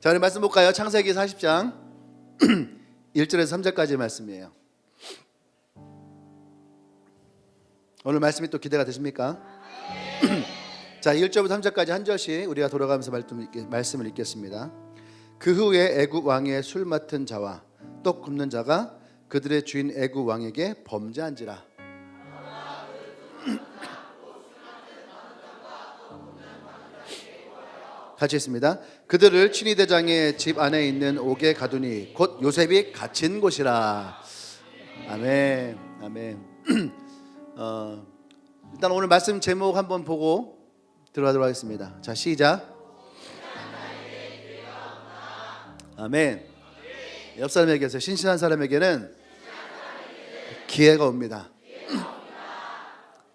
자, 우리 말씀 볼까요? 창세기 40장 1절에서 3절까지의 말씀이에요. 오늘 말씀이 또 기대가 되십니까? 자, 1절부터 3절까지 한 절씩 우리가 돌아가면서 말씀을 읽겠습니다. 그 후에 애굽 왕의 술 맡은 자와 떡 굽는 자가 그들의 주인 애굽 왕에게 범죄한지라. 같이 있습니다. 그들을 친위대장의 집 안에 있는 옥에 가두니 곧 요셉이 갇힌 곳이라. 아멘. 아멘. 일단 오늘 말씀 제목 한번 보고 들어가도록 하겠습니다. 자, 시작. 아멘. 옆 사람에게서 신실한 사람에게는 기회가 옵니다.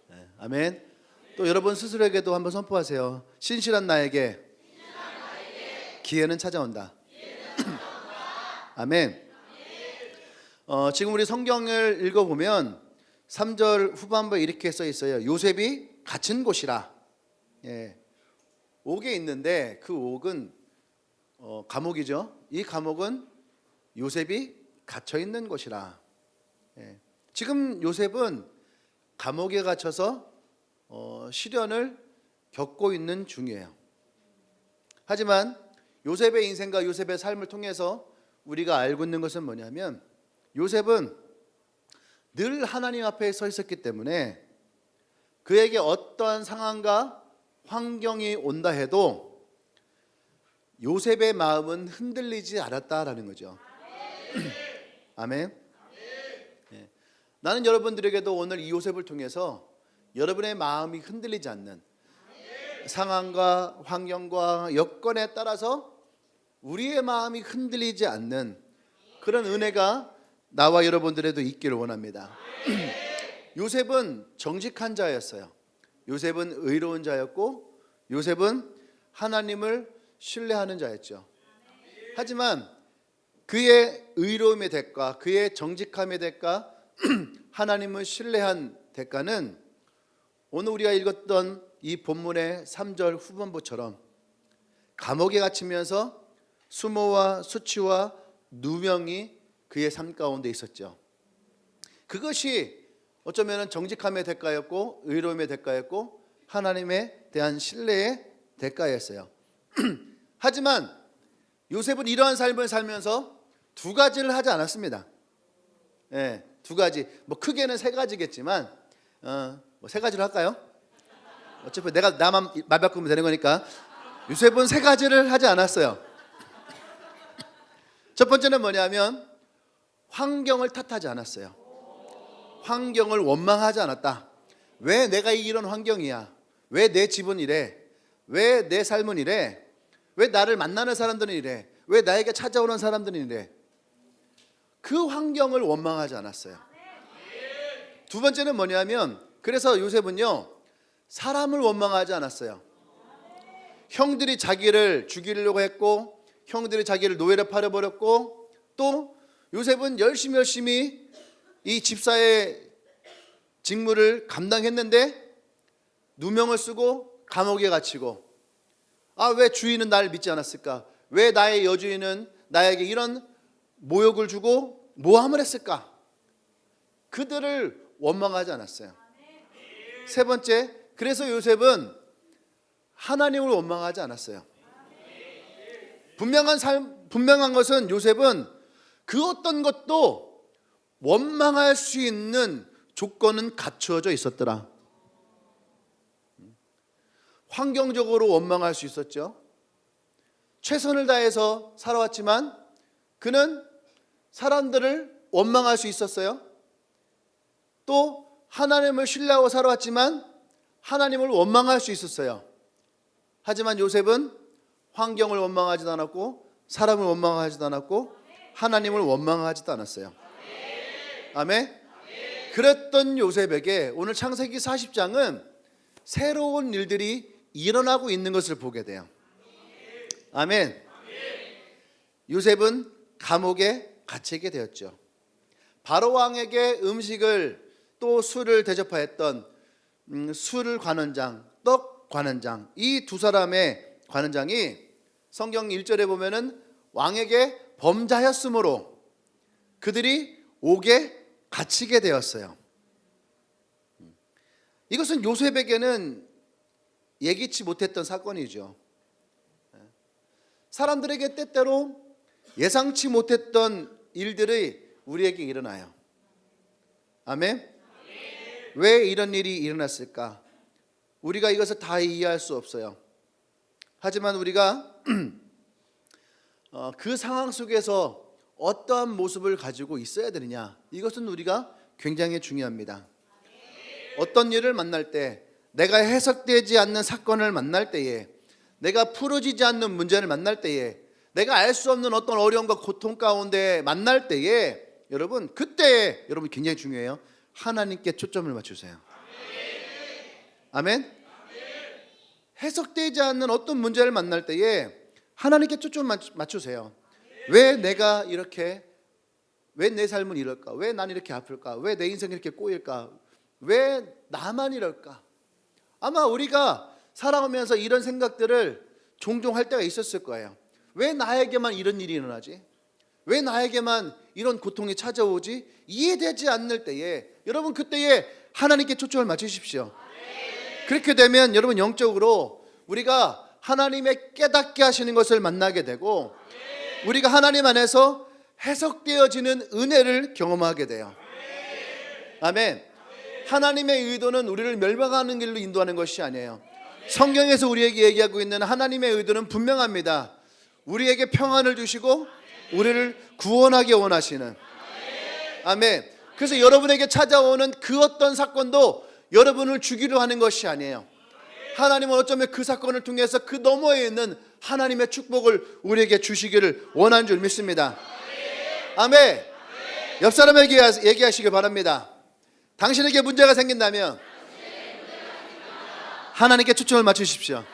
네, 아멘. 또 여러분 스스로에게도 한번 선포하세요. 신실한 나에게 기회는 찾아온다. 아멘. 지금 우리 성경을 읽어보면 3절 후반부에 이렇게 써 있어요. 요셉이 갇힌 곳이라. 예. 옥에 있는데 그 옥은 감옥이죠. 이 감옥은 요셉이 갇혀 있는 곳이라. 예. 지금 요셉은 감옥에 갇혀서 시련을 겪고 있는 중이에요. 하지만 요셉의 인생과 요셉의 삶을 통해서 우리가 알고 있는 것은 뭐냐면 요셉은 늘 하나님 앞에 서 있었기 때문에 그에게 어떠한 상황과 환경이 온다 해도 요셉의 마음은 흔들리지 않았다라는 거죠. 아멘. 네. 나는 여러분들에게도 오늘 이 요셉을 통해서 여러분의 마음이 흔들리지 않는 상황과 환경과 여건에 따라서 우리의 마음이 흔들리지 않는 그런 은혜가 나와 여러분들에도 있기를 원합니다. 요셉은 정직한 자였어요. 요셉은 의로운 자였고 요셉은 하나님을 신뢰하는 자였죠. 하지만 그의 의로움의 대가, 그의 정직함의 대가, 하나님을 신뢰한 대가는 오늘 우리가 읽었던 이 본문의 3절 후반부처럼 감옥에 갇히면서 수모와 수치와 누명이 그의 삶 가운데 있었죠. 그것이 어쩌면 정직함의 대가였고 의로움의 대가였고 하나님에 대한 신뢰의 대가였어요. 하지만 요셉은 이러한 삶을 살면서 두 가지를 하지 않았습니다. 네, 두 가지. 뭐 크게는 세 가지겠지만 뭐 세 가지로 할까요? 어차피 내가 나만 말 바꾸면 되는 거니까 요셉은 세 가지를 하지 않았어요. 첫 번째는 뭐냐면 환경을 탓하지 않았어요. 환경을 원망하지 않았다. 왜 내가 이런 환경이야? 왜 내 집은 이래? 왜 내 삶은 이래? 왜 나를 만나는 사람들은 이래? 왜 나에게 찾아오는 사람들은 이래? 그 환경을 원망하지 않았어요. 두 번째는 뭐냐면 그래서 요셉은요 사람을 원망하지 않았어요. 형들이 자기를 죽이려고 했고 형들이 자기를 노예로 팔아버렸고 또 요셉은 열심히 이 집사의 직무를 감당했는데 누명을 쓰고 감옥에 갇히고 왜 주인은 나를 믿지 않았을까? 왜 나의 여주인은 나에게 이런 모욕을 주고 모함을 했을까? 그들을 원망하지 않았어요. 세 번째, 그래서 요셉은 하나님을 원망하지 않았어요. 분명한 것은 요셉은 그 어떤 것도 원망할 수 있는 조건은 갖추어져 있었더라. 환경적으로 원망할 수 있었죠. 최선을 다해서 살아왔지만 그는 사람들을 원망할 수 있었어요. 또 하나님을 신뢰하고 살아왔지만 하나님을 원망할 수 있었어요. 하지만 요셉은 환경을 원망하지도 않았고 사람을 원망하지도 않았고 하나님을 원망하지도 않았어요. 아멘. 그랬던 요셉에게 오늘 창세기 40장은 새로운 일들이 일어나고 있는 것을 보게 돼요. 아멘. 요셉은 감옥에 갇히게 되었죠. 바로 왕에게 음식을 또 술을 대접하였던 술 관원장, 떡 관원장, 이 두 사람의 관원장이 성경 1절에 보면은 왕에게 범죄하였으므로 그들이 옥에 갇히게 되었어요. 이것은 요셉에게는 예기치 못했던 사건이죠. 사람들에게 때때로 예상치 못했던 일들이 우리에게 일어나요. 아멘. 왜 이런 일이 일어났을까? 우리가 이것을 다 이해할 수 없어요. 하지만 우리가 그 상황 속에서 어떠한 모습을 가지고 있어야 되느냐, 이것은 우리가 굉장히 중요합니다. 어떤 일을 만날 때, 내가 해석되지 않는 사건을 만날 때에, 내가 풀어지지 않는 문제를 만날 때에, 내가 알 수 없는 어떤 어려움과 고통 가운데 만날 때에, 여러분 그때에 여러분 굉장히 중요해요. 하나님께 초점을 맞추세요. 아멘. 해석되지 않는 어떤 문제를 만날 때에 하나님께 초점을 맞추세요. 왜 내가 이렇게, 왜 내 삶은 이럴까? 왜 난 이렇게 아플까? 왜 내 인생이 이렇게 꼬일까? 왜 나만 이럴까? 아마 우리가 살아오면서 이런 생각들을 종종 할 때가 있었을 거예요. 왜 나에게만 이런 일이 일어나지? 왜 나에게만 이런 고통이 찾아오지? 이해되지 않을 때에 여러분 그때에 하나님께 초점을 맞추십시오. 그렇게 되면 여러분 영적으로 우리가 하나님의 깨닫게 하시는 것을 만나게 되고 우리가 하나님 안에서 해석되어지는 은혜를 경험하게 돼요. 아멘. 하나님의 의도는 우리를 멸망하는 길로 인도하는 것이 아니에요. 성경에서 우리에게 얘기하고 있는 하나님의 의도는 분명합니다. 우리에게 평안을 주시고 우리를 구원하기 원하시는. 아멘. 그래서 여러분에게 찾아오는 그 어떤 사건도 여러분을 죽이려 하는 것이 아니에요. 하나님은 어쩌면 그 사건을 통해서 그 너머에 있는 하나님의 축복을 우리에게 주시기를 원하는 줄 믿습니다. 아멘. 옆 사람에게 얘기하시길 바랍니다. 당신에게 문제가 생긴다면 하나님께 초점을 맞추십시오.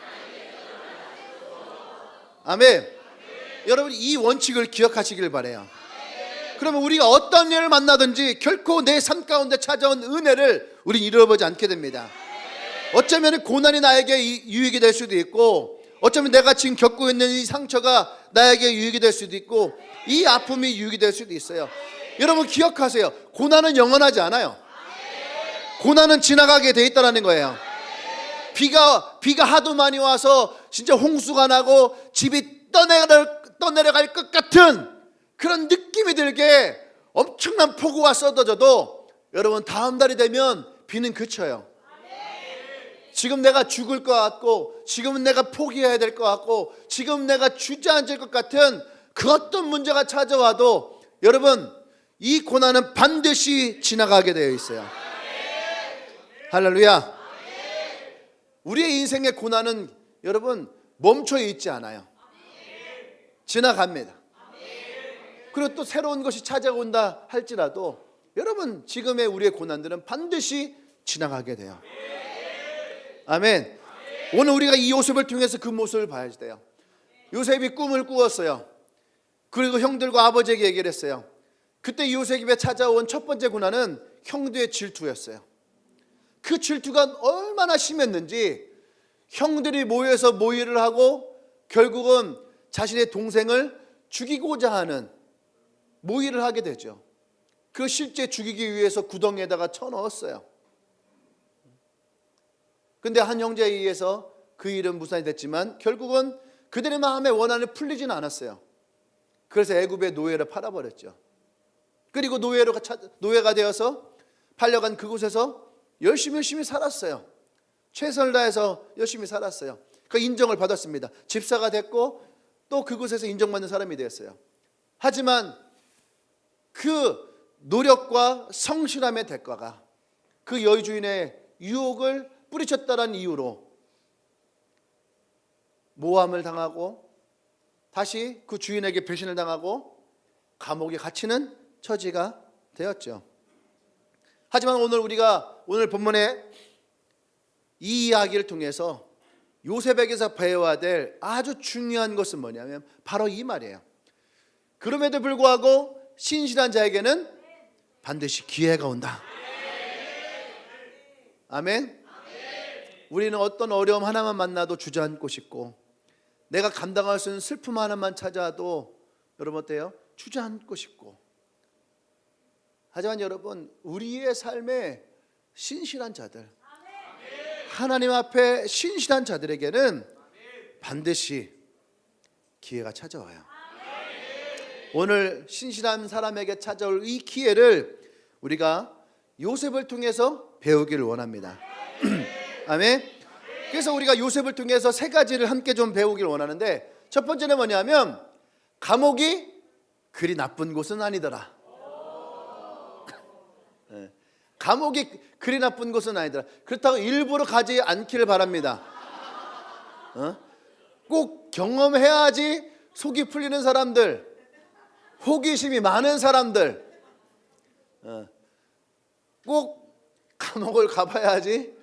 아멘. 여러분 이 원칙을 기억하시길 바라요. 그러면 우리가 어떤 일을 만나든지 결코 내 삶 가운데 찾아온 은혜를 우리는 잃어버리지 않게 됩니다. 어쩌면 고난이 나에게 유익이 될 수도 있고, 어쩌면 내가 지금 겪고 있는 이 상처가 나에게 유익이 될 수도 있고, 이 아픔이 유익이 될 수도 있어요. 여러분 기억하세요. 고난은 영원하지 않아요. 고난은 지나가게 돼 있다는 거예요. 비가 하도 많이 와서 진짜 홍수가 나고 집이 떠내려갈 것 같은 그런 느낌이 들게 엄청난 폭우가 쏟아져도 여러분 다음 달이 되면 비는 그쳐요. 지금 내가 죽을 것 같고, 지금은 내가 포기해야 될 것 같고, 지금 내가 주저앉을 것 같은 그 어떤 문제가 찾아와도 여러분 이 고난은 반드시 지나가게 되어 있어요. 할렐루야. 우리의 인생의 고난은 여러분 멈춰 있지 않아요. 지나갑니다. 그리고 또 새로운 것이 찾아온다 할지라도 여러분 지금의 우리의 고난들은 반드시 지나가게 돼요. 아멘. 오늘 우리가 이 요셉을 통해서 그 모습을 봐야 돼요. 요셉이 꿈을 꾸었어요. 그리고 형들과 아버지에게 얘기를 했어요. 그때 요셉에 찾아온 첫 번째 고난은 형들의 질투였어요. 그 질투가 얼마나 심했는지 형들이 모여서 모의를 하고 결국은 자신의 동생을 죽이고자 하는 모의를 하게 되죠. 그 실제 죽이기 위해서 구덩이에다가 쳐넣었어요. 근데 한 형제에 의해서 그 일은 무산이 됐지만 결국은 그들의 마음의 원한이 풀리지는 않았어요. 그래서 애굽의 노예를 팔아버렸죠. 그리고 노예가 되어서 팔려간 그곳에서 열심히 살았어요. 최선을 다해서 열심히 살았어요. 그 인정을 받았습니다. 집사가 됐고 또 그곳에서 인정받는 사람이 되었어요. 하지만 그 노력과 성실함의 대가가 그 여주인의 유혹을 뿌리쳤다는 이유로 모함을 당하고 다시 그 주인에게 배신을 당하고 감옥에 갇히는 처지가 되었죠. 하지만 오늘 본문의 이 이야기를 통해서 요셉에게서 배워야 될 아주 중요한 것은 뭐냐면 바로 이 말이에요. 그럼에도 불구하고 신실한 자에게는 반드시 기회가 온다. 아멘. 우리는 어떤 어려움 하나만 만나도 주저앉고 싶고, 내가 감당할 수 있는 슬픔 하나만 찾아도 여러분 어때요? 주저앉고 싶고. 하지만 여러분, 우리의 삶에 신실한 자들, 하나님 앞에 신실한 자들에게는 반드시 기회가 찾아와요. 오늘 신실한 사람에게 찾아올 이 기회를 우리가 요셉을 통해서 배우기를 원합니다. 아멘. 그래서 우리가 요셉을 통해서 세 가지를 함께 좀 배우기를 원하는데, 첫 번째는 뭐냐면 감옥이 그리 나쁜 곳은 아니더라. 감옥이 그리 나쁜 곳은 아니더라. 그렇다고 일부러 가지 않기를 바랍니다. 꼭 경험해야지 속이 풀리는 사람들, 호기심이 많은 사람들, 꼭 감옥을 가봐야지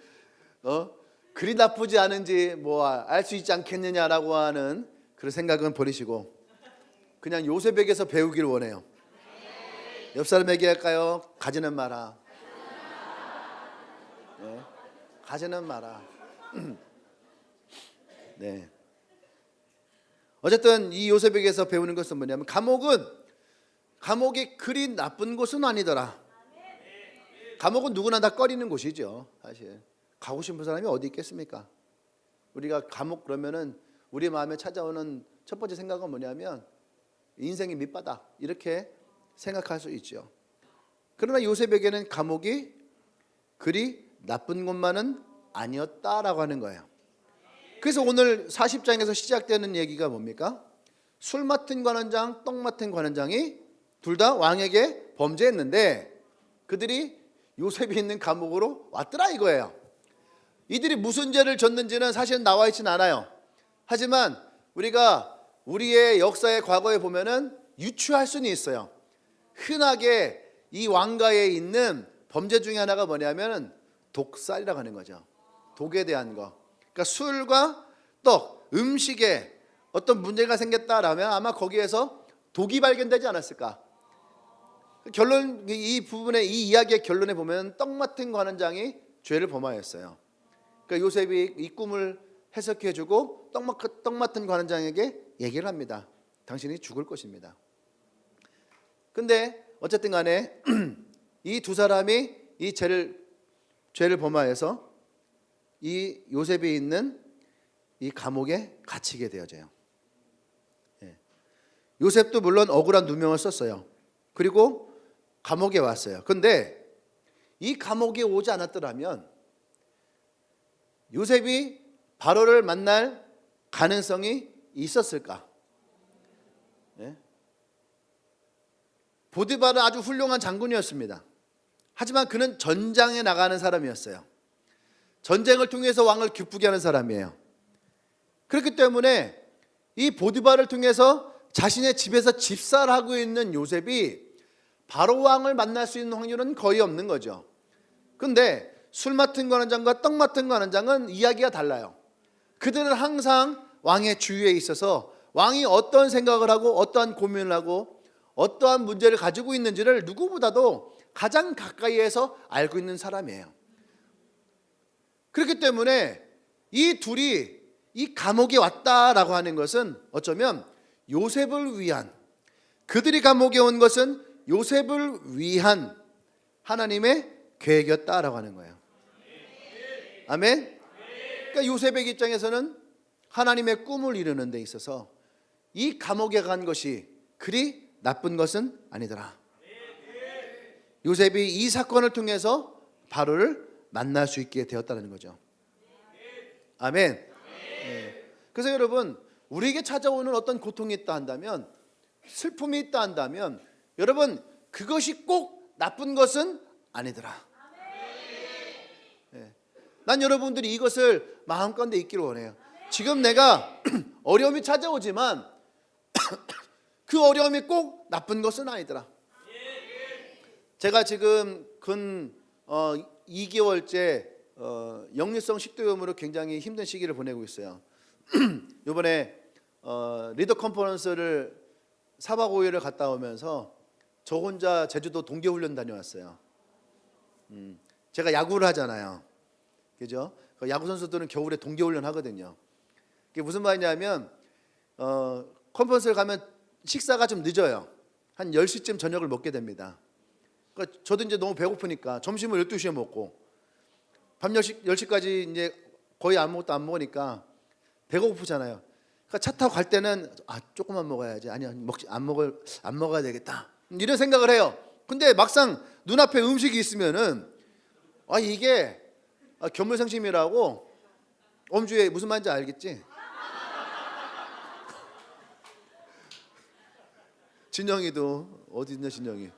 그리 나쁘지 않은지 뭐 알 수 있지 않겠느냐라고 하는 그런 생각은 버리시고 그냥 요셉에게서 배우기를 원해요. 옆 사람에게 할까요? 가지는 마라. 네, 가지는 마라. 네. 어쨌든 이 요셉에게서 배우는 것은 뭐냐면 감옥이 그리 나쁜 곳은 아니더라. 감옥은 누구나 다 꺼리는 곳이죠. 사실 가고 싶은 사람이 어디 있겠습니까? 우리가 감옥 그러면은 우리 마음에 찾아오는 첫 번째 생각은 뭐냐면 인생의 밑바닥, 이렇게 생각할 수 있죠. 그러나 요셉에게는 감옥이 그리 나쁜 곳만은 아니었다라고 하는 거예요. 그래서 오늘 40장에서 시작되는 얘기가 뭡니까? 술 맡은 관원장, 떡 맡은 관원장이 둘 다 왕에게 범죄했는데 그들이 요셉이 있는 감옥으로 왔더라 이거예요. 이들이 무슨 죄를 졌는지는 사실은 나와 있지는 않아요. 하지만 우리가 우리의 역사의 과거에 보면은 유추할 수는 있어요. 흔하게 이 왕가에 있는 범죄 중에 하나가 뭐냐면 독살이라고 하는 거죠. 독에 대한 거. 그러니까 술과 떡, 음식에 어떤 문제가 생겼다라면 아마 거기에서 독이 발견되지 않았을까. 결론, 이 부분의 이 이야기의 결론에 보면 떡 맡은 관원장이 죄를 범하였어요. 그러니까 요셉이 이 꿈을 해석해주고 떡 맡은 관원장에게 얘기를 합니다. 당신이 죽을 것입니다. 근데 어쨌든 간에 이 두 사람이 이 죄를 범하여서 이 요셉이 있는 이 감옥에 갇히게 되어져요. 요셉도 물론 억울한 누명을 썼어요. 그리고 감옥에 왔어요. 근데 이 감옥에 오지 않았더라면 요셉이 바로를 만날 가능성이 있었을까? 보디발은 아주 훌륭한 장군이었습니다. 하지만 그는 전장에 나가는 사람이었어요. 전쟁을 통해서 왕을 기쁘게 하는 사람이에요. 그렇기 때문에 이 보디발을 통해서 자신의 집에서 집살하고 있는 요셉이 바로 왕을 만날 수 있는 확률은 거의 없는 거죠. 그런데 술 맡은 관원장과 떡 맡은 관원장은 이야기가 달라요. 그들은 항상 왕의 주위에 있어서 왕이 어떤 생각을 하고 어떠한 고민을 하고 어떠한 문제를 가지고 있는지를 누구보다도 가장 가까이에서 알고 있는 사람이에요. 그렇기 때문에 이 둘이 이 감옥에 왔다라고 하는 것은 어쩌면 요셉을 위한, 그들이 감옥에 온 것은 요셉을 위한 하나님의 계획이었다라고 하는 거예요. 아멘. 그러니까 요셉의 입장에서는 하나님의 꿈을 이루는 데 있어서 이 감옥에 간 것이 그리 나쁜 것은 아니더라. 요셉이 이 사건을 통해서 바로를 만날 수 있게 되었다는 거죠. 아멘. 네. 그래서 여러분, 우리에게 찾아오는 어떤 고통이 있다 한다면, 슬픔이 있다 한다면, 여러분 그것이 꼭 나쁜 것은 아니더라. 네. 난 여러분들이 이것을 마음가운데 있기를 원해요. 지금 내가 어려움이 찾아오지만 그 어려움이 꼭 나쁜 것은 아니더라. 제가 지금 근 2개월째 역류성 식도염으로 굉장히 힘든 시기를 보내고 있어요. 이번에 리더 컨퍼런스를 4박 5일을 갔다 오면서 저 혼자 제주도 동계훈련 다녀왔어요. 제가 야구를 하잖아요. 그죠? 야구 선수들은 겨울에 동계훈련 하거든요. 그게 무슨 말이냐면 컨퍼런스를 가면 식사가 좀 늦어요. 한 10시쯤 저녁을 먹게 됩니다. 그러니까 저도 이제 너무 배고프니까 점심을 12시에 먹고 밤 10시까지 이제 거의 아무것도 안 먹으니까 배가 고프잖아요. 그러니까 차 타고 갈 때는 조금만 먹어야지. 아니 안 먹어야 되겠다. 이런 생각을 해요. 근데 막상 눈앞에 음식이 있으면은 이게 견물생심이라고 엄주에 무슨 말인지 알겠지? 진영이도 어디 있냐 진영이?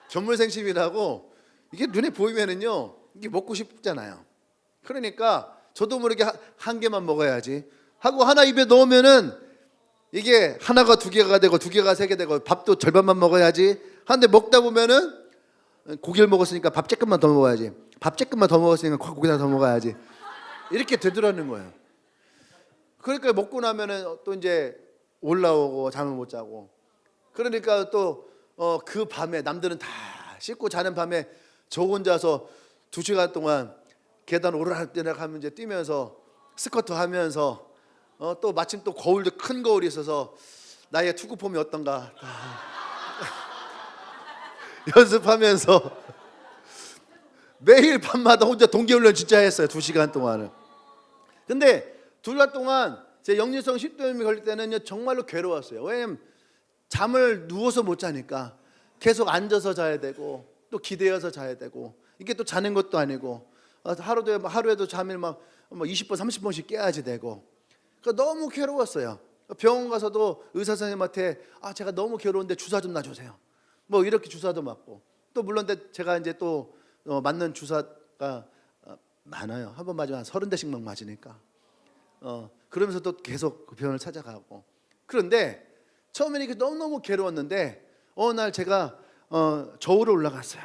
견물생심이라고 이게 눈에 보이면은요 이게 먹고 싶잖아요. 그러니까 저도 모르게 한 개만 먹어야지 하고 하나 입에 넣으면은 이게 하나가 두 개가 되고 두 개가 세 개 되고 밥도 절반만 먹어야지 하는데 먹다 보면은 고기를 먹었으니까 밥 조금만 더 먹어야지 밥 조금만 더 먹었으니까 고기 하나 더 먹어야지 이렇게 되더라는 거예요. 그러니까 먹고 나면은 또 이제 올라오고 잠을 못 자고 그러니까 또 그 밤에 남들은 다 씻고 자는 밤에 저 혼자서 2시간 동안 계단 오르락내리락 하면 이제 뛰면서 스쿼트 하면서 또 마침 또 거울도 큰 거울이 있어서 나의 투구폼이 어떤가 연습하면서 매일 밤마다 혼자 동계훈련 진짜 했어요. 2시간 동안을. 근데 2달 동안 제 역류성 식도염이 걸릴 때는요 정말로 괴로웠어요. 왜냐면 잠을 누워서 못 자니까 계속 앉아서 자야 되고 또 기대어서 자야 되고 이게 또 자는 것도 아니고 하루에도 잠을 막 20번 30번씩 깨야지 되고 그러니까 너무 괴로웠어요. 병원 가서도 의사 선생님한테 제가 너무 괴로운데 주사 좀 놔주세요. 뭐 이렇게 주사도 맞고 또 물론 제가 이제 또 맞는 주사가 많아요. 한 번 맞으면 한 30대씩만 맞으니까 그러면서 또 계속 그 병원을 찾아가고 그런데 처음에는 이게 너무너무 괴로웠는데 어느 날 제가 저울을 올라갔어요.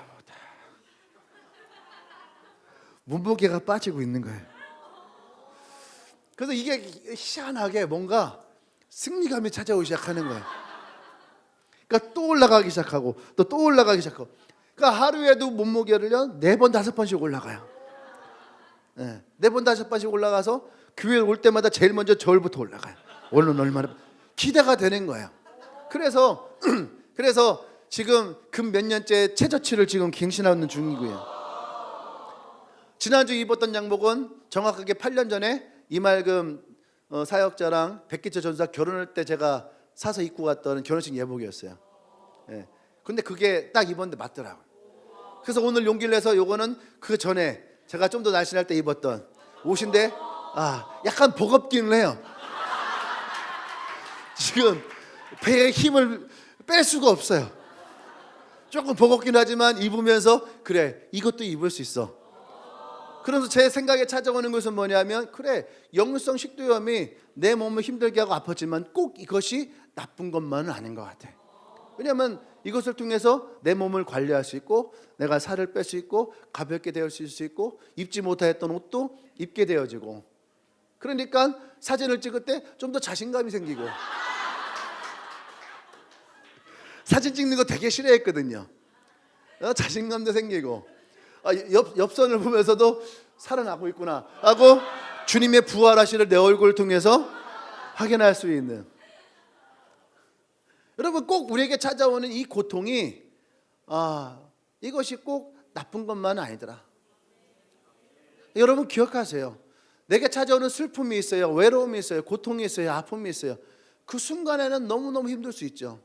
몸무게가 빠지고 있는 거예요. 그래서 이게 희한하게 뭔가 승리감이 찾아오기 시작하는 거예요. 그러니까 또 올라가기 시작하고 또 올라가기 시작하고 그러니까 하루에도 몸무게를요 4번 5번씩 올라가요. 4번 5번씩 올라가서 교회 올 때마다 제일 먼저 저울부터 올라가요. 오늘은 얼마나 기대가 되는 거예요. 그래서 지금 금 몇 년째 최저치를 지금 갱신하는 중이고요. 지난주 입었던 양복은 정확하게 8년 전에 이말금 사역자랑 백기철 전사 결혼할 때 제가 사서 입고 갔던 결혼식 예복이었어요. 근데 그게 딱 입었는데 맞더라고요. 그래서 오늘 용기를 내서 요거는 그 전에 제가 좀 더 날씬할 때 입었던 옷인데 약간 버겁기는 해요. 지금 배에 힘을 뺄 수가 없어요. 조금 버겁긴 하지만 입으면서 그래 이것도 입을 수 있어. 그래서 제 생각에 찾아오는 것은 뭐냐면 그래 역류성 식도염이 내 몸을 힘들게 하고 아팠지만 꼭 이것이 나쁜 것만은 아닌 것 같아. 왜냐하면 이것을 통해서 내 몸을 관리할 수 있고 내가 살을 뺄 수 있고 가볍게 되어질 수 있고 입지 못했던 옷도 입게 되어지고 그러니까 사진을 찍을 때 좀 더 자신감이 생기고 사진 찍는 거 되게 싫어했거든요. 자신감도 생기고 옆선을 보면서도 살아나고 있구나 하고 주님의 부활하시는 내 얼굴을 통해서 확인할 수 있는 여러분 꼭 우리에게 찾아오는 이 고통이 이것이 꼭 나쁜 것만은 아니더라. 여러분 기억하세요. 내게 찾아오는 슬픔이 있어요. 외로움이 있어요. 고통이 있어요. 아픔이 있어요. 그 순간에는 너무너무 힘들 수 있죠.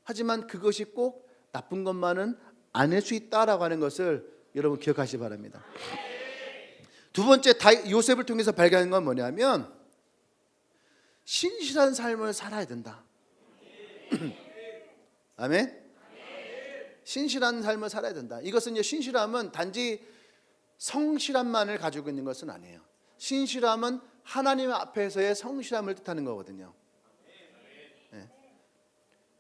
하지만 그것이 꼭 나쁜 것만은 아닐 수 있다라고 하는 것을 여러분 기억하시기 바랍니다. 두 번째 요셉을 통해서 발견한 건 뭐냐면 신실한 삶을 살아야 된다. 아멘. 신실한 삶을 살아야 된다. 이것은 이제 신실함은 단지 성실함만을 가지고 있는 것은 아니에요. 신실함은 하나님 앞에서의 성실함을 뜻하는 거거든요.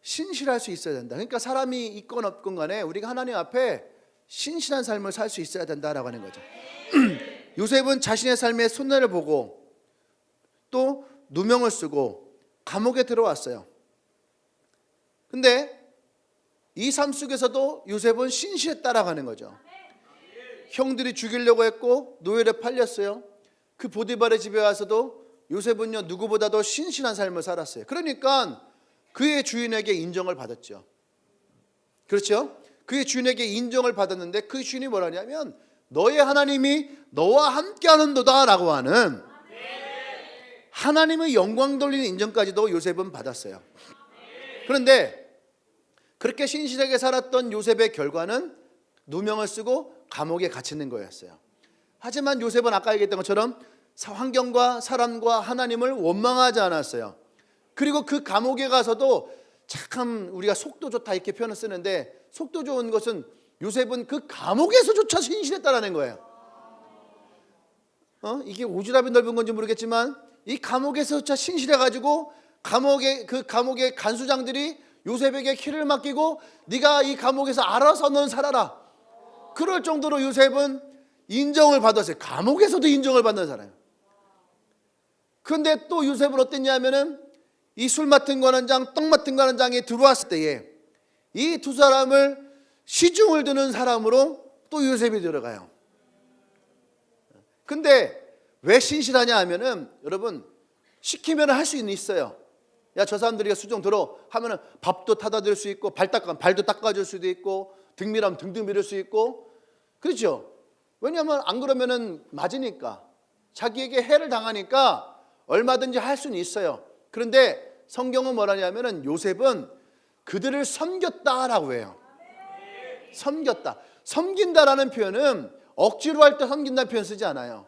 신실할 수 있어야 된다. 그러니까 사람이 있건 없건 간에 우리가 하나님 앞에 신실한 삶을 살 수 있어야 된다라고 하는 거죠. 요셉은 자신의 삶의 손해를 보고 또 누명을 쓰고 감옥에 들어왔어요. 근데 이 삶 속에서도 요셉은 신실했다라고 하는 거죠. 형들이 죽이려고 했고 노예로 팔렸어요. 그 보디발의 집에 와서도 요셉은요 누구보다도 신실한 삶을 살았어요. 그러니까 그의 주인에게 인정을 받았죠. 그렇죠? 그의 주인에게 인정을 받았는데 그 주인이 뭐라냐면 너의 하나님이 너와 함께하는도다 라고 하는 하나님의 영광 돌리는 인정까지도 요셉은 받았어요. 그런데 그렇게 신실하게 살았던 요셉의 결과는 누명을 쓰고 감옥에 gat히는 거였어요. 하지만 요셉은 아까 얘기했던 것처럼 환경과 사람과 하나님을 원망하지 않았어요. 그리고 그 감옥에 가서도 참 우리가 속도 좋다 이렇게 표현을 쓰는데 속도 좋은 것은 요셉은 그 감옥에서조차 신실했다라는 거예요. 이게 오지랖이 넓은 건지 모르겠지만 이 감옥에서조차 신실해가지고 그 감옥의 간수장들이 요셉에게 키를 맡기고 네가 이 감옥에서 알아서 넌 살아라. 그럴 정도로 요셉은 인정을 받았어요. 감옥에서도 인정을 받는 사람이에요. 그런데 또 요셉은 어땠냐면은 이 술 맡은 관원장, 떡 맡은 관원장이 들어왔을 때에 이 두 사람을 시중을 드는 사람으로 또 요셉이 들어가요. 근데 왜 신실하냐 하면은 여러분 시키면 할 수 있어요. 야, 저 사람들이 수종 들어 하면은 밥도 타다 줄 수 있고 발도 닦아줄 수도 있고 등밀하면 등등 밀을 수 있고 그렇죠. 왜냐하면 안 그러면은 맞으니까 자기에게 해를 당하니까 얼마든지 할 수는 있어요. 그런데 성경은 뭐라냐면은 요셉은 그들을 섬겼다라고 해요. 섬겼다. 섬긴다라는 표현은 억지로 할 때 섬긴다는 표현 쓰지 않아요.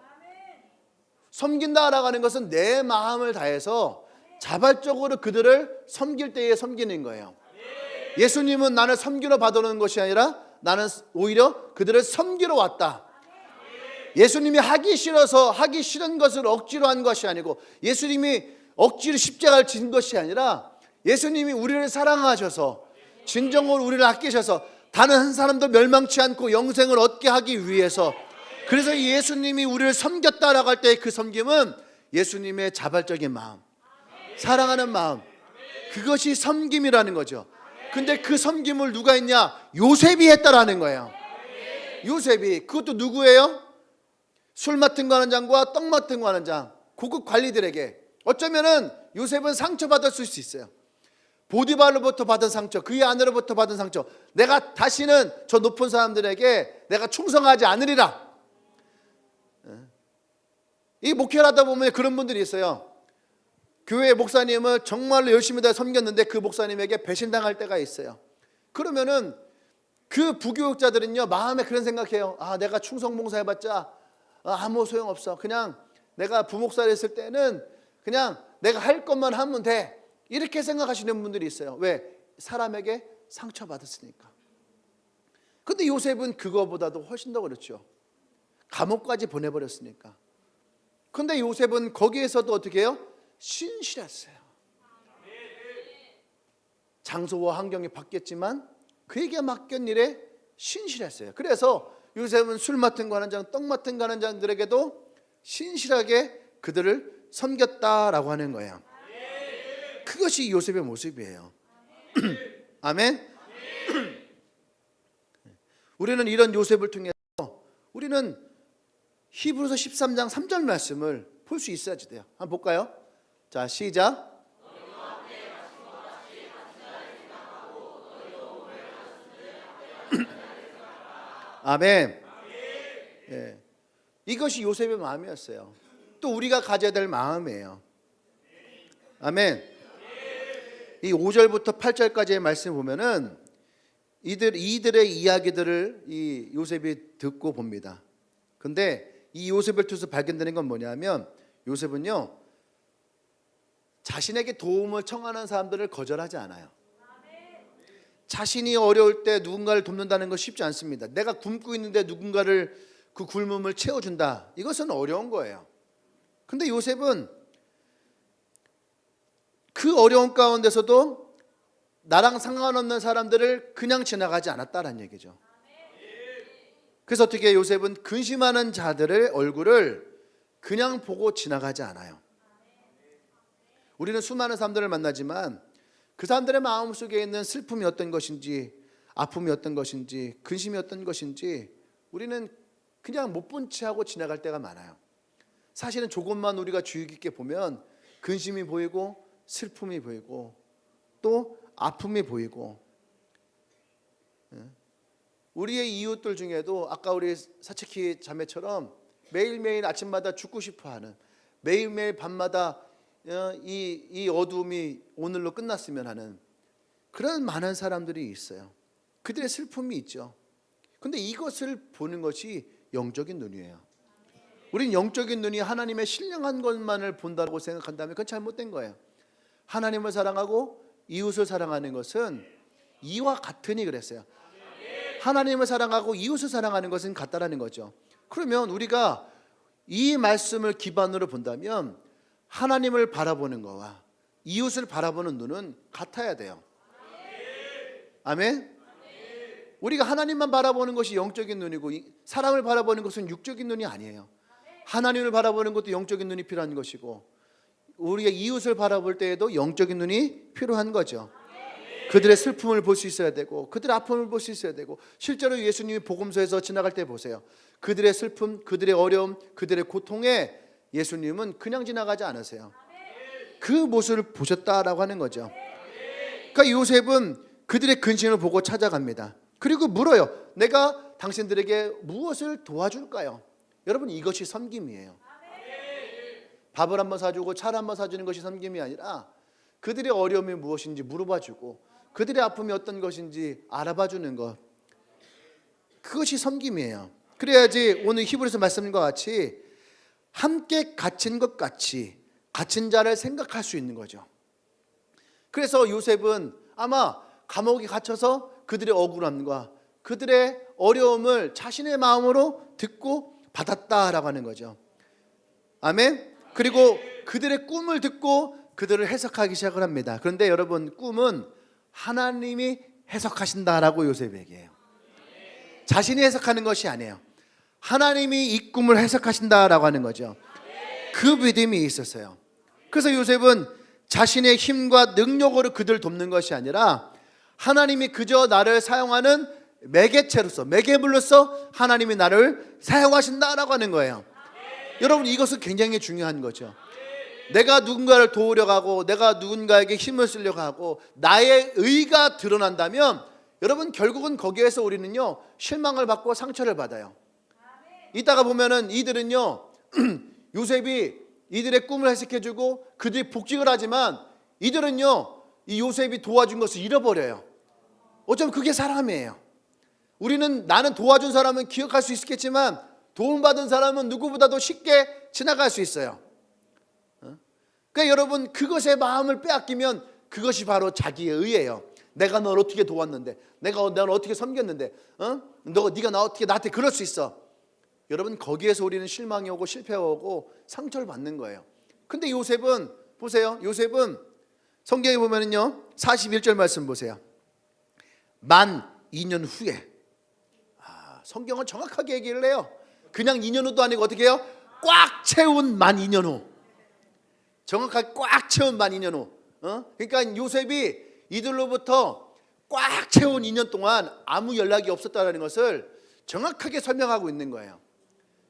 섬긴다라고 하는 것은 내 마음을 다해서 자발적으로 그들을 섬길 때에 섬기는 거예요. 예수님은 나를 섬기러 받아오는 것이 아니라 나는 오히려 그들을 섬기러 왔다. 예수님이 하기 싫어서 하기 싫은 것을 억지로 한 것이 아니고 예수님이 억지로 십자가를 진 것이 아니라 예수님이 우리를 사랑하셔서 진정으로 우리를 아끼셔서 다른 한 사람도 멸망치 않고 영생을 얻게 하기 위해서 그래서 예수님이 우리를 섬겼다라고 할 때 그 섬김은 예수님의 자발적인 마음, 사랑하는 마음, 그것이 섬김이라는 거죠. 근데 그 섬김을 누가 했냐? 요셉이 했다라는 거예요. 요셉이. 그것도 누구예요? 술 맡은 관원장과 떡 맡은 관원장, 고급 관리들에게. 어쩌면은 요셉은 상처받을 수 있어요. 보디발로부터 받은 상처, 그의 아내로부터 받은 상처, 내가 다시는 저 높은 사람들에게 내가 충성하지 않으리라. 이 목회를 하다 보면 그런 분들이 있어요. 교회 목사님을 정말로 열심히 다 섬겼는데 그 목사님에게 배신당할 때가 있어요. 그러면은 그 부교육자들은요 마음에 그런 생각해요. 아, 내가 충성 봉사해봤자 아무 소용없어. 그냥 내가 부목사를 했을 때는 그냥 내가 할 것만 하면 돼. 이렇게 생각하시는 분들이 있어요. 왜? 사람에게 상처받았으니까. 근데 요셉은 그거보다도 훨씬 더 그렇죠. 감옥까지 보내버렸으니까. 근데 요셉은 거기에서도 어떻게 해요? 신실했어요. 장소와 환경이 바뀌었지만 그에게 맡긴 일에 신실했어요. 그래서 요셉은 술 맡은 관원장, 떡 맡은 관원장들에게도 신실하게 그들을 섬겼다라고 하는 거예요. 그것이 요셉의 모습이에요. 아멘. 우리는 이런 요셉을 통해서 우리는 히브리서 13장 3절 말씀을 볼 수 있어야 돼요. 한번 볼까요? 자, 시작. 아멘. 예. 이것이 요셉의 마음이었어요. 또 우리가 가져야 될 마음이에요. 아멘. 이 5절부터 8절까지의 말씀 보면은 이들의 이야기들을 이 요셉이 듣고 봅니다. 근데 이 요셉을 통해서 발견되는 건 뭐냐면 요셉은요 자신에게 도움을 청하는 사람들을 거절하지 않아요. 자신이 어려울 때 누군가를 돕는다는 건 쉽지 않습니다. 내가 굶고 있는데 누군가를 그 굶음을 채워준다. 이것은 어려운 거예요. 근데 요셉은 그 어려운 가운데서도 나랑 상관없는 사람들을 그냥 지나가지 않았다는 얘기죠. 그래서 어떻게 요셉은 근심하는 자들의 얼굴을 그냥 보고 지나가지 않아요. 우리는 수많은 사람들을 만나지만 그 사람들의 마음속에 있는 슬픔이 어떤 것인지, 아픔이 어떤 것인지, 근심이 어떤 것인지 우리는 그냥 못 본 채 하고 지나갈 때가 많아요. 사실은 조금만 우리가 주의 깊게 보면 근심이 보이고 슬픔이 보이고 또 아픔이 보이고, 우리의 이웃들 중에도 아까 우리 사치키 자매처럼 매일매일 아침마다 죽고 싶어하는, 매일매일 밤마다 이 어두움이 오늘로 끝났으면 하는 그런 많은 사람들이 있어요. 그들의 슬픔이 있죠. 근데 이것을 보는 것이 영적인 눈이에요. 우린 영적인 눈이 하나님의 신령한 것만을 본다고 생각한다면 그건 잘못된 거예요. 하나님을 사랑하고 이웃을 사랑하는 것은 이와 같으니 그랬어요. 하나님을 사랑하고 이웃을 사랑하는 것은 같다라는 거죠. 그러면 우리가 이 말씀을 기반으로 본다면 하나님을 바라보는 거와 이웃을 바라보는 눈은 같아야 돼요. 아멘. 우리가 하나님만 바라보는 것이 영적인 눈이고 사람을 바라보는 것은 육적인 눈이 아니에요. 하나님을 바라보는 것도 영적인 눈이 필요한 것이고 우리가 이웃을 바라볼 때에도 영적인 눈이 필요한 거죠. 그들의 슬픔을 볼 수 있어야 되고 그들의 아픔을 볼 수 있어야 되고, 실제로 예수님이 복음서에서 지나갈 때 보세요. 그들의 슬픔, 그들의 어려움, 그들의 고통에 예수님은 그냥 지나가지 않으세요. 그 모습을 보셨다라고 하는 거죠. 그러니까 요셉은 그들의 근심을 보고 찾아갑니다. 그리고 물어요. 내가 당신들에게 무엇을 도와줄까요? 여러분, 이것이 섬김이에요. 밥을 한번 사주고 차를 한번 사주는 것이 섬김이 아니라 그들의 어려움이 무엇인지 물어봐주고 그들의 아픔이 어떤 것인지 알아봐주는 것, 그것이 섬김이에요. 그래야지 오늘 히브리서 말씀과 같이 함께 갇힌 것 같이 갇힌 자를 생각할 수 있는 거죠. 그래서 요셉은 아마 감옥에 갇혀서 그들의 억울함과 그들의 어려움을 자신의 마음으로 듣고 받았다라고 하는 거죠. 아멘. 그리고 그들의 꿈을 듣고 그들을 해석하기 시작을 합니다. 그런데 여러분, 꿈은 하나님이 해석하신다라고 요셉이 얘기해요. 자신이 해석하는 것이 아니에요. 하나님이 이 꿈을 해석하신다라고 하는 거죠. 그 믿음이 있었어요. 그래서 요셉은 자신의 힘과 능력으로 그들을 돕는 것이 아니라 하나님이 그저 나를 사용하는 매개체로서, 매개물로서 하나님이 나를 사용하신다라고 하는 거예요. 여러분, 이것은 굉장히 중요한 거죠. 내가 누군가를 도우려고 하고 내가 누군가에게 힘을 쓰려고 하고 나의 의가 드러난다면 여러분, 결국은 거기에서 우리는요 실망을 받고 상처를 받아요. 이따가 보면은 이들은요 요셉이 이들의 꿈을 해석해주고 그들이 복직을 하지만 이들은요 이 요셉이 도와준 것을 잃어버려요. 어쩌면 그게 사람이에요. 우리는 나는 도와준 사람은 기억할 수 있겠지만 도움받은 사람은 누구보다도 쉽게 지나갈 수 있어요. 그러니까 여러분, 그것에 마음을 빼앗기면 그것이 바로 자기의 의예요. 내가 널 어떻게 도왔는데, 내가 널 어떻게 섬겼는데, 네가 나한테 그럴 수 있어. 여러분, 거기에서 우리는 실망이 오고 실패가 오고 상처를 받는 거예요. 근데 요셉은 보세요. 요셉은 성경에 보면은요 41절 말씀 보세요. 만 2년 후에, 성경은 정확하게 얘기를 해요. 그냥 2년 후도 아니고 어떻게 해요? 꽉 채운 만 2년 후. 정확하게 꽉 채운 만 2년 후. 그러니까 요셉이 이들로부터 꽉 채운 2년 동안 아무 연락이 없었다는 것을 정확하게 설명하고 있는 거예요.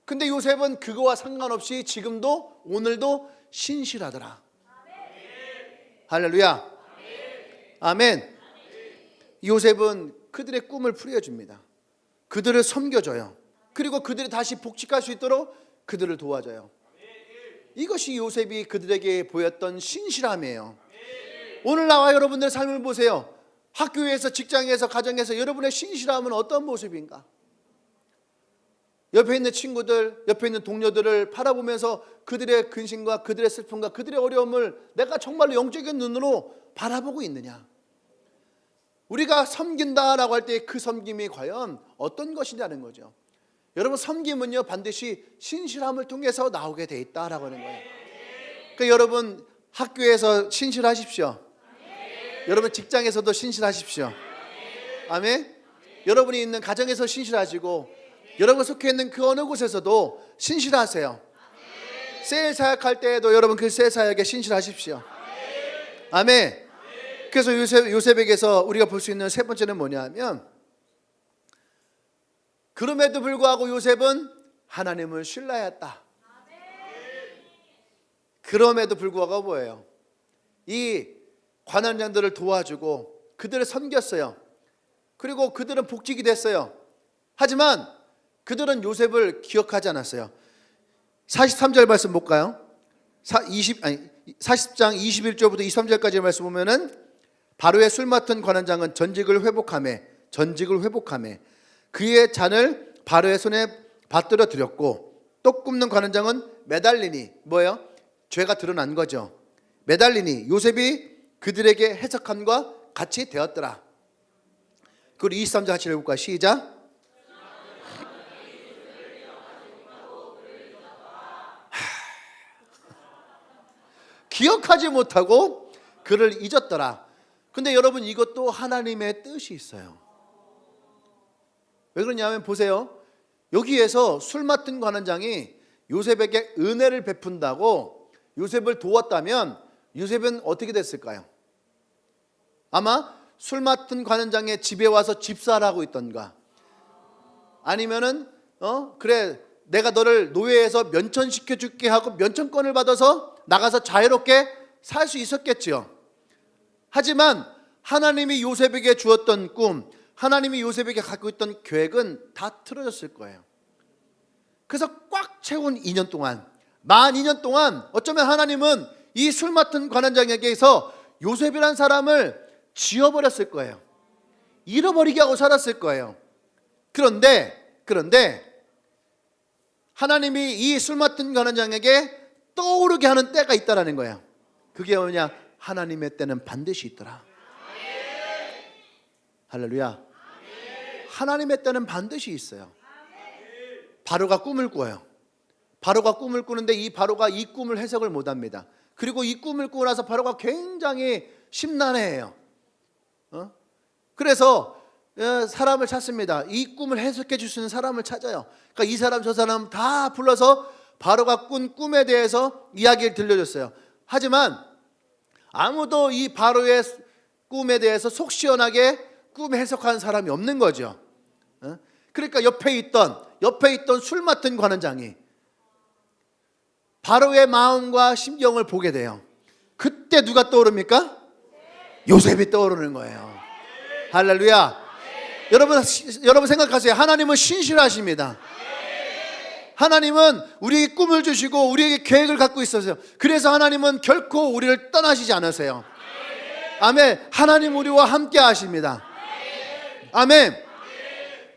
근데 요셉은 그거와 상관없이 지금도 오늘도 신실하더라. 할렐루야. 아멘. 요셉은 그들의 꿈을 풀어줍니다. 그들을 섬겨줘요. 그리고 그들이 다시 복직할 수 있도록 그들을 도와줘요. 이것이 요셉이 그들에게 보였던 신실함이에요. 오늘 나와 여러분들의 삶을 보세요. 학교에서, 직장에서, 가정에서 여러분의 신실함은 어떤 모습인가? 옆에 있는 친구들, 옆에 있는 동료들을 바라보면서 그들의 근심과 그들의 슬픔과 그들의 어려움을 내가 정말로 영적인 눈으로 바라보고 있느냐? 우리가 섬긴다라고 할 때 그 섬김이 과연 어떤 것이냐는 거죠. 여러분, 섬김은요 반드시 신실함을 통해서 나오게 돼 있다라고 하는 거예요. 그러니까 여러분, 학교에서 신실하십시오. 여러분, 직장에서도 신실하십시오. 아멘. 여러분이 있는 가정에서 신실하시고 여러분 속해 있는 그 어느 곳에서도 신실하세요. 셀 사역할 때에도 여러분 그 셀 사역에 신실하십시오. 아멘. 그래서 요셉에게서 우리가 볼 수 있는 세 번째는 뭐냐 하면, 그럼에도 불구하고 요셉은 하나님을 신뢰하였다. 그럼에도 불구하고 뭐예요? 이 관원장들을 도와주고 그들을 섬겼어요. 그리고 그들은 복직이 됐어요. 하지만 그들은 요셉을 기억하지 않았어요. 43절 말씀 볼까요? 40장 21절부터 23절까지 말씀 보면은 바로의 술 맡은 관원장은 전직을 회복하며 그의 잔을 바로의 손에 받들어 드렸고 떡 굽는 관원장은 매달리니 뭐예요? 죄가 드러난 거죠. 매달리니 요셉이 그들에게 해석함과 같이 되었더라. 그리고 23절 같이 읽어볼까요? 시작. 기억하지 못하고 그를 잊었더라. 근데 여러분, 이것도 하나님의 뜻이 있어요. 왜 그러냐면 보세요. 여기에서 술 맡은 관원장이 요셉에게 은혜를 베푼다고 요셉을 도왔다면 요셉은 어떻게 됐을까요? 아마 술 맡은 관원장의 집에 와서 집사하고 있던가, 아니면은 그래 내가 너를 노예에서 면천시켜 줄게 하고 면천권을 받아서 나가서 자유롭게 살 수 있었겠지요. 하지만 하나님이 요셉에게 주었던 꿈, 하나님이 요셉에게 갖고 있던 계획은 다 틀어졌을 거예요. 그래서 꽉 채운 2년 동안, 만 2년 동안 어쩌면 하나님은 이 술 맡은 관원장에게서 요셉이란 사람을 지워버렸을 거예요. 잃어버리게 하고 살았을 거예요. 그런데 하나님이 이 술 맡은 관원장에게 떠오르게 하는 때가 있다라는 거예요. 그게 뭐냐? 하나님의 때는 반드시 있더라. 할렐루야. 하나님의 때는 반드시 있어요. 바로가 꿈을 꿔요. 바로가 꿈을 꾸는데 이 바로가 이 꿈을 해석을 못합니다. 그리고 이 꿈을 꾸고 나서 바로가 굉장히 심란해해요. 그래서 사람을 찾습니다. 이 꿈을 해석해 줄 수 있는 사람을 찾아요. 그러니까 이 사람 저 사람 다 불러서 바로가 꾼 꿈에 대해서 이야기를 들려줬어요. 하지만 아무도 이 바로의 꿈에 대해서 속 시원하게 꿈 해석하는 사람이 없는 거죠. 그러니까 옆에 있던 술 맡은 관원장이 바로의 마음과 심경을 보게 돼요. 그때 누가 떠오릅니까? 요셉이 떠오르는 거예요. 할렐루야. 여러분 생각하세요. 하나님은 신실하십니다. 하나님은 우리에게 꿈을 주시고 우리에게 계획을 갖고 있으세요. 그래서 하나님은 결코 우리를 떠나시지 않으세요. 아멘. 하나님 우리와 함께 하십니다. 아멘.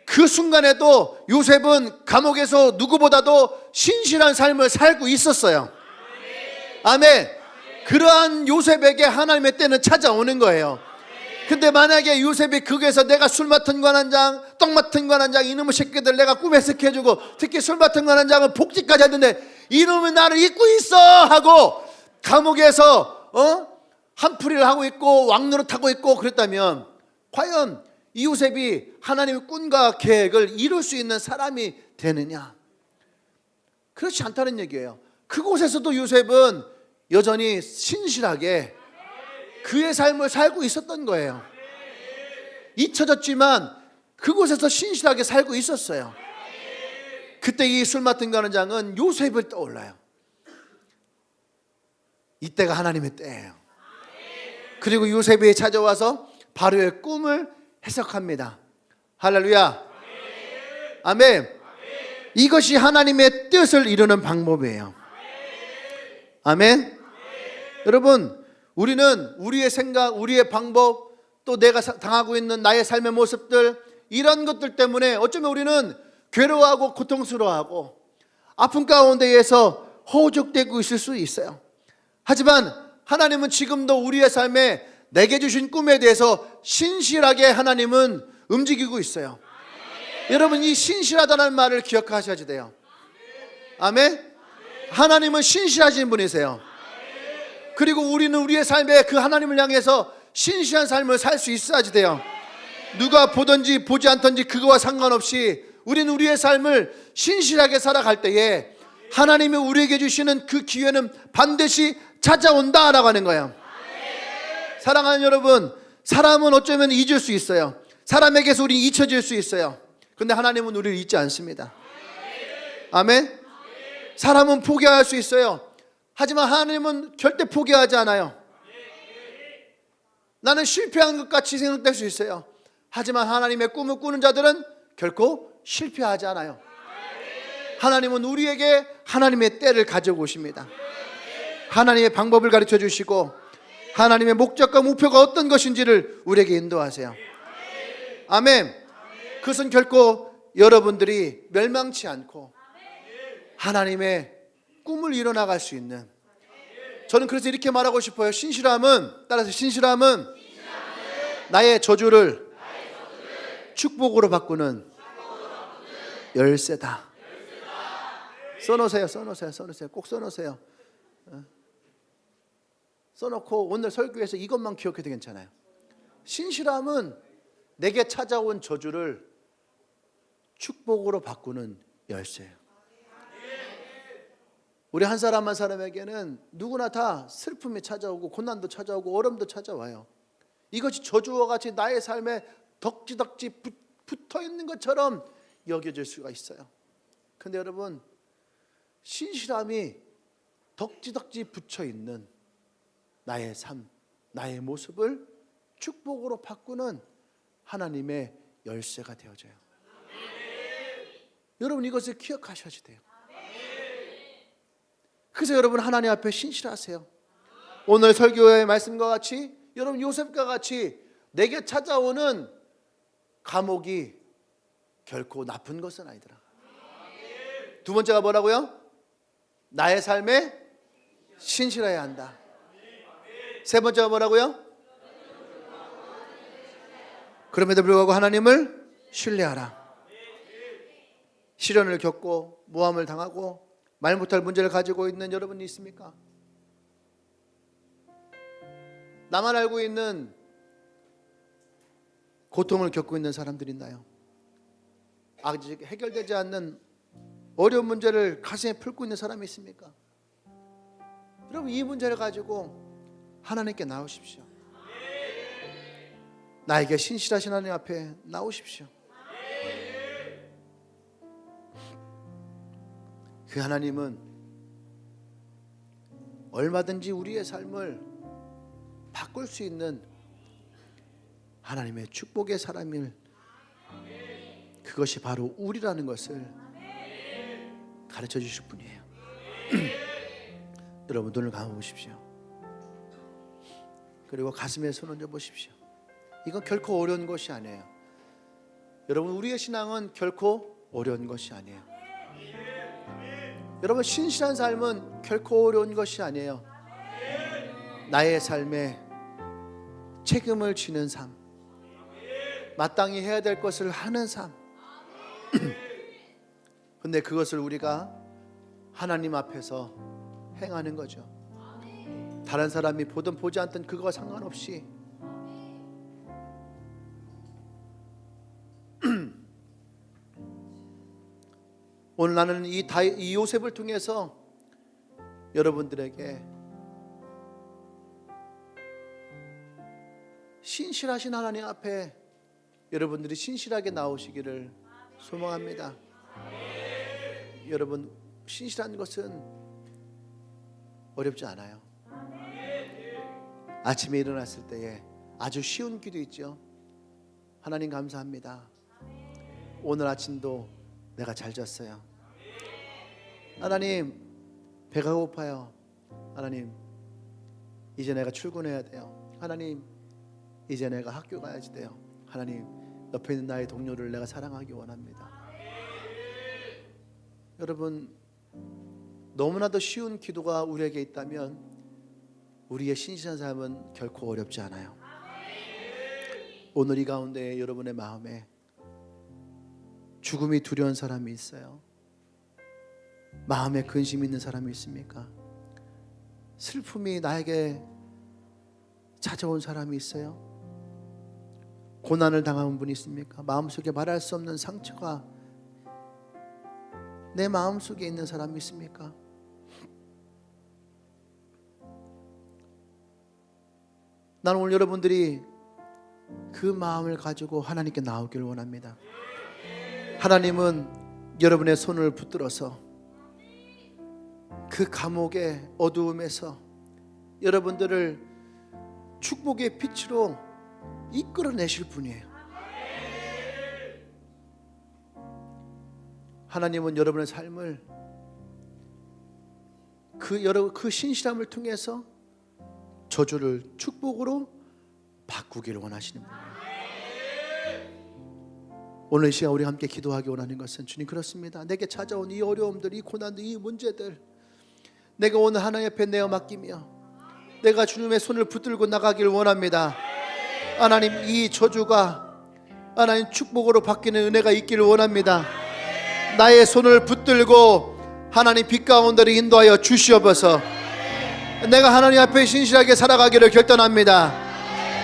그 순간에도 요셉은 감옥에서 누구보다도 신실한 삶을 살고 있었어요. 아멘. 그러한 요셉에게 하나님의 때는 찾아오는 거예요. 근데 만약에 요셉이 거기에서 내가 술 맡은 관원장, 떡 맡은 관원장, 이놈의 새끼들 내가 꿈 해석해주고, 특히 술 맡은 관원장은 복직까지 했는데 이놈이 나를 잊고 있어 하고 감옥에서 한풀이를 하고 있고 왕노릇하고 있고 그랬다면 과연 이 요셉이 하나님의 꿈과 계획을 이룰 수 있는 사람이 되느냐? 그렇지 않다는 얘기예요. 그곳에서도 요셉은 여전히 신실하게 그의 삶을 살고 있었던 거예요. 잊혀졌지만 그곳에서 신실하게 살고 있었어요. 그때 이 술 맡은 관원장은 요셉을 떠올라요. 이때가 하나님의 때예요. 그리고 요셉이 찾아와서 바로의 꿈을 해석합니다. 할렐루야. 아멘. 이것이 하나님의 뜻을 이루는 방법이에요. 아멘. 여러분, 우리는 우리의 생각, 우리의 방법, 또 내가 당하고 있는 나의 삶의 모습들, 이런 것들 때문에 어쩌면 우리는 괴로워하고 고통스러워하고 아픔 가운데에서 허우적대고 있을 수 있어요. 하지만 하나님은 지금도 우리의 삶에 내게 주신 꿈에 대해서 신실하게 하나님은 움직이고 있어요. 여러분, 이 신실하다는 말을 기억하셔야 돼요. 아멘. 하나님은 신실하신 분이세요. 그리고 우리는 우리의 삶에 그 하나님을 향해서 신실한 삶을 살 수 있어야지 돼요. 누가 보든지 보지 않든지 그거와 상관없이 우리는 우리의 삶을 신실하게 살아갈 때에 하나님이 우리에게 주시는 그 기회는 반드시 찾아온다라고 하는 거예요. 사랑하는 여러분, 사람은 어쩌면 잊을 수 있어요. 사람에게서 우리 잊혀질 수 있어요. 근데 하나님은 우리를 잊지 않습니다. 아멘. 사람은 포기할 수 있어요. 하지만 하나님은 절대 포기하지 않아요. 나는 실패한 것 같이 생각될 수 있어요. 하지만 하나님의 꿈을 꾸는 자들은 결코 실패하지 않아요. 하나님은 우리에게 하나님의 때를 가져오십니다. 하나님의 방법을 가르쳐 주시고 하나님의 목적과 목표가 어떤 것인지를 우리에게 인도하세요. 아멘. 그것은 결코 여러분들이 멸망치 않고 하나님의 꿈을 이뤄나갈 수 있는, 저는 그래서 이렇게 말하고 싶어요. 신실함은, 따라서 신실함은 나의 저주를 축복으로 바꾸는 열쇠다. 써놓으세요. 꼭 써놓으세요. 써놓고 오늘 설교에서 이것만 기억해도 괜찮아요. 신실함은 내게 찾아온 저주를 축복으로 바꾸는 열쇠예요. 우리 한 사람 한 사람에게는 누구나 다 슬픔이 찾아오고 고난도 찾아오고 어려움도 찾아와요. 이것이 저주와 같이 나의 삶에 덕지덕지 붙어 있는 것처럼 여겨질 수가 있어요. 그런데 여러분, 신실함이 덕지덕지 붙여 있는 나의 삶, 나의 모습을 축복으로 바꾸는 하나님의 열쇠가 되어져요. 여러분, 이것을 기억하셔야 돼요. 그래서 여러분, 하나님 앞에 신실하세요. 오늘 설교의 말씀과 같이 여러분, 요셉과 같이 내게 찾아오는 감옥이 결코 나쁜 것은 아니더라. 두 번째가 뭐라고요? 나의 삶에 신실해야 한다. 세 번째가 뭐라고요? 그럼에도 불구하고 하나님을 신뢰하라. 시련을 겪고 모함을 당하고 말 못할 문제를 가지고 있는 여러분이 있습니까? 나만 알고 있는 고통을 겪고 있는 사람들이 있나요? 아직 해결되지 않는 어려운 문제를 가슴에 품고 있는 사람이 있습니까? 여러분, 이 문제를 가지고 하나님께 나오십시오. 나에게 신실하신 하나님 앞에 나오십시오. 그 하나님은 얼마든지 우리의 삶을 바꿀 수 있는 하나님의 축복의 사람일, 그것이 바로 우리라는 것을 가르쳐 주실 분이에요. 여러분, 눈을 감아보십시오. 그리고 가슴에 손 얹어 보십시오. 이건 결코 어려운 것이 아니에요. 여러분, 우리의 신앙은 결코 어려운 것이 아니에요. 여러분, 신실한 삶은 결코 어려운 것이 아니에요. 나의 삶에 책임을 지는 삶, 마땅히 해야 될 것을 하는 삶. 근데 그것을 우리가 하나님 앞에서 행하는 거죠. 다른 사람이 보든 보지 않든 그거와 상관없이 오늘 나는 이 요셉을 통해서 여러분들에게 신실하신 하나님 앞에 여러분들이 신실하게 나오시기를 소망합니다. 여러분, 신실한 것은 어렵지 않아요. 아침에 일어났을 때에 아주 쉬운 기도 있죠. 하나님 감사합니다. 오늘 아침도 내가 잘 잤어요. 하나님, 배가 고파요. 하나님, 이제 내가 출근해야 돼요. 하나님, 이제 내가 학교 가야지 돼요. 하나님, 옆에 있는 나의 동료를 내가 사랑하기 원합니다. 여러분, 너무나도 쉬운 기도가 우리에게 있다면 우리의 신실한 삶은 결코 어렵지 않아요. 오늘 이 가운데 여러분의 마음에 죽음이 두려운 사람이 있어요? 마음에 근심이 있는 사람이 있습니까? 슬픔이 나에게 찾아온 사람이 있어요? 고난을 당한 분이 있습니까? 마음속에 말할 수 없는 상처가 내 마음속에 있는 사람이 있습니까? 나는 오늘 여러분들이 그 마음을 가지고 하나님께 나오기를 원합니다. 하나님은 여러분의 손을 붙들어서 그 감옥의 어두움에서 여러분들을 축복의 빛으로 이끌어내실 분이에요. 하나님은 여러분의 삶을 그 신실함을 통해서 저주를 축복으로 바꾸기를 원하시는 분이에요. 오늘 이 시간 우리 함께 기도하기 원하는 것은, 주님, 그렇습니다. 내게 찾아온 이 어려움들, 이 고난들, 이 문제들, 내가 오늘 하나님 앞에 내어 맡기며 내가 주님의 손을 붙들고 나가기를 원합니다. 하나님, 이 저주가 하나님 축복으로 바뀌는 은혜가 있기를 원합니다. 나의 손을 붙들고 하나님 빛 가운데로 인도하여 주시옵소서. 내가 하나님 앞에 신실하게 살아가기를 결단합니다.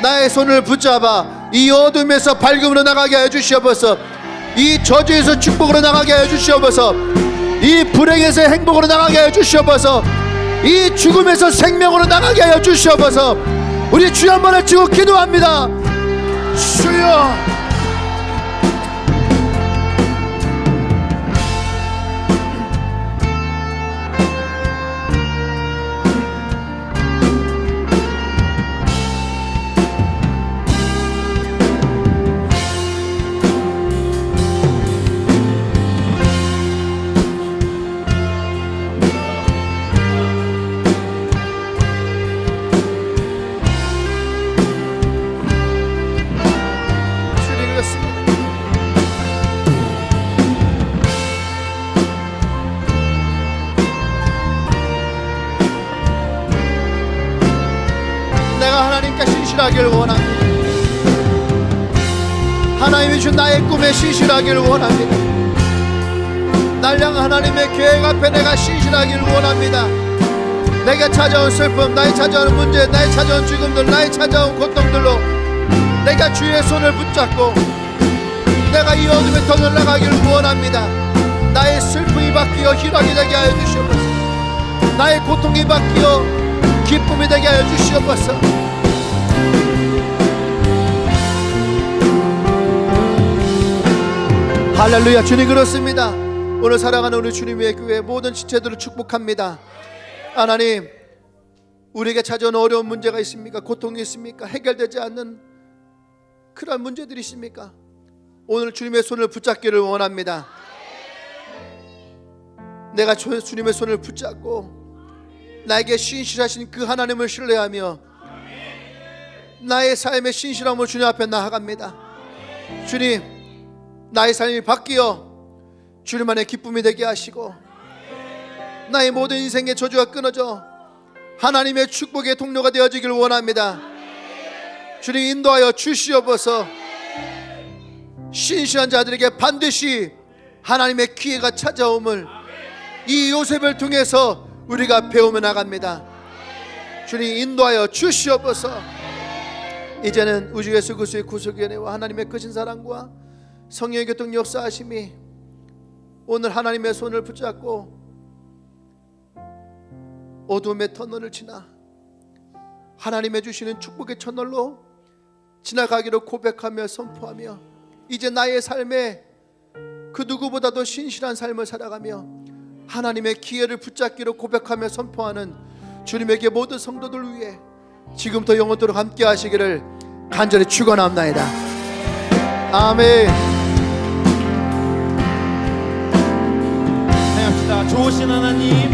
나의 손을 붙잡아 이 어둠에서 밝음으로 나가게 하여 주시옵소서. 이 저주에서 축복으로 나가게 하여 주시옵소서. 이 불행에서 행복으로 나가게 하여 주시옵소서. 이 죽음에서 생명으로 나가게 하여 주시옵소서. 우리 주여 한번 외치고 기도합니다. 주여, 신실하기를 원합니다. 하나님이 준 나의 꿈에 신실하기를 원합니다. 날 향한 하나님의 계획 앞에 내가 신실하기를 원합니다. 내가 찾아온 슬픔, 나의 찾아온 문제, 나의 찾아온 죽음들, 나의 찾아온 고통들로 내가 주의 손을 붙잡고 내가 이 어둠에 더 올라가기를 원합니다. 나의 슬픔이 바뀌어 희락이 되게 하여 주시옵소서. 나의 고통이 바뀌어 기쁨이 되게 하여 주시옵소서. 할렐루야. 주님, 그렇습니다. 오늘 사랑하는 우리 주님의 교회 모든 지체들을 축복합니다. 하나님, 우리에게 찾아온 어려운 문제가 있습니까? 고통이 있습니까? 해결되지 않는 그런 문제들이 있습니까? 오늘 주님의 손을 붙잡기를 원합니다. 내가 주님의 손을 붙잡고 나에게 신실하신 그 하나님을 신뢰하며 나의 삶의 신실함을 주님 앞에 나아갑니다. 주님, 나의 삶이 바뀌어 주님만의 기쁨이 되게 하시고 나의 모든 인생의 저주가 끊어져 하나님의 축복의 통로가 되어지길 원합니다. 주님, 인도하여 주시옵소서. 신실한 자들에게 반드시 하나님의 기회가 찾아옴을 이 요셉을 통해서 우리가 배우며 나갑니다. 주님, 인도하여 주시옵소서. 이제는 우주 예수 그리스도의 구속의 은혜와 하나님의 크신 사랑과 성령의 교통 역사하심이 오늘 하나님의 손을 붙잡고 어둠의 터널을 지나 하나님의 주시는 축복의 터널로 지나가기로 고백하며 선포하며 이제 나의 삶에 그 누구보다도 신실한 삶을 살아가며 하나님의 기회를 붙잡기로 고백하며 선포하는 주님에게 모든 성도들 위해 지금부터 영원토록 함께 하시기를 간절히 축원합나이다. 아멘. 좋으신 하나님,